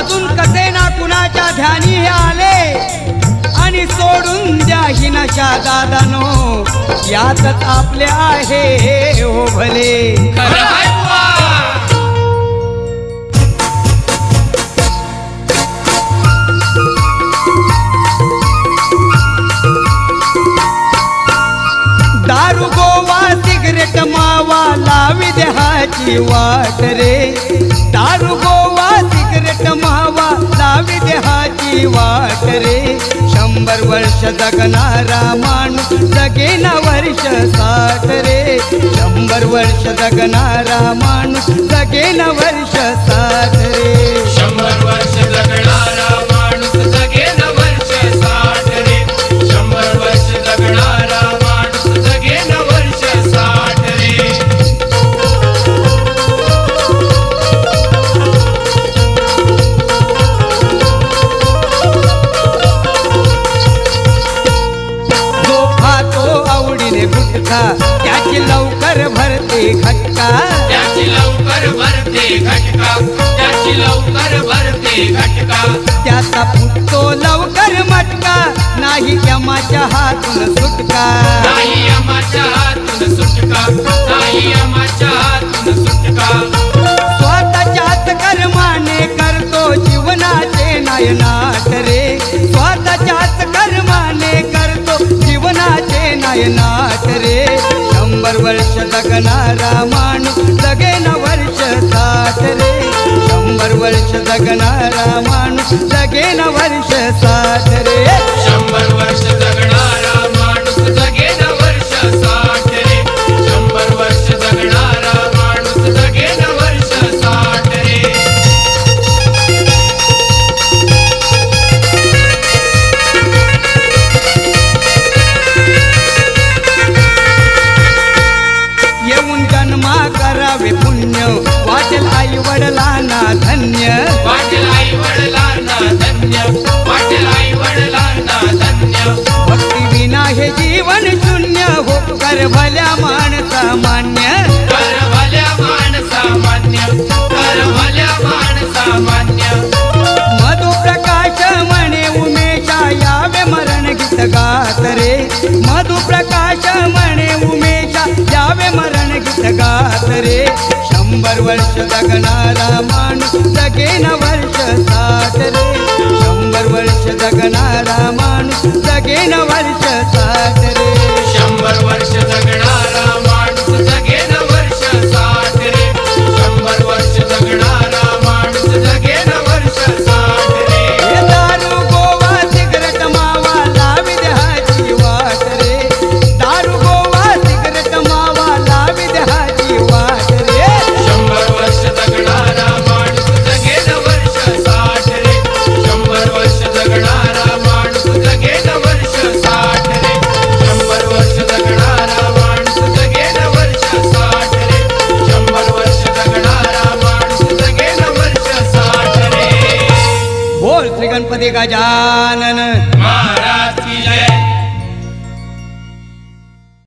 अजून कसे ना कुणाच्या ध्यानी हे आले आणि सोडून द्या ही नशा दादानो यातच आपले आहे हो भले दारू गोवा सिगरेट मावा लावी देहाची वाट रे दारू गोवा सिगरेट मावा लावी देहाची वाट रे 100 वर्ष जगणारा माणूस जगेन वर्ष 60 रे 100 वर्ष जगणारा माणूस जगेन वर्ष 60 रे 100 वर्ष जगणारा माणूस जगेन वर्ष 60 रे 100 वर्ष जगणारा माणूस जगेन वर्ष 60 रे जो खातो आवडीने गुटखा त्याची लवकर भरते घटका त्याची लवकर भरते घटका त्याची लवकर भरते घटका त्याचा फुटतो लवकर मटका नाही यमाच्या हातून सुटका नाही यमाच्या हातून सुटका नाही यमाच्या हातून सुटका स्वतःच्याच कर्माने करतो जीवनाचे नायनाट रे स्वतःच्याच कर्माने करतो जीवनाचे नायनाट रे 100 वर्ष जगणारा माणूस जगेन वर्ष 60 रे 100 वर्ष जगणारा माणूस जगेन वर्ष 60 रे 100 वर्ष जगणारा माणूस जगेन वर्ष 60 रे 100 वर्ष जगणारा माणूस जगेन वर्ष 60 रे येऊन जन्मा करावे पुण्य वाटेल आई वडिलांना धन्य वाटेल आई वडिलांना धन्य वाटेल आई वडिलांना धन्य भक्ती विना हे जीवन शून्य हो कर भल्या माणसा मान्य कर भल्या माणसा मान्य कर भल्या माणसा मान्य मधु प्रकाश म्हणे उमेशा यावे मरण गीत गात रे मधु प्रकाश म्हणे उमेशा यावे मरण गीत गात रे 100 वर्ष जगणारा माणूस जगेन वर्ष 60 रे 100 वर्ष जगणारा माणूस जगेन वर्ष 60 रे 100 वर्ष जगणारा माणूस जगेन वर्ष 60 रे 100 वर्ष जगणारा माणूस जगेन वर्ष 60 रे हे दारू गोवा सिगरेट मावा लावी देहाची वाट रे दारू गोवा सिगरेट मावा लावी देहाची वाट रे 100 वर्ष जगणारा माणूस जगेन वर्ष 60 रे 100 वर्ष जगणारा माणूस जगेन वर्ष 60 रे 100 वर्ष जगणारा माणूस जगेन वर्ष 60 रे 100 वर्ष जगणारा माणूस जगेन वर्ष 60 रे बोल श्री गणपती गजानन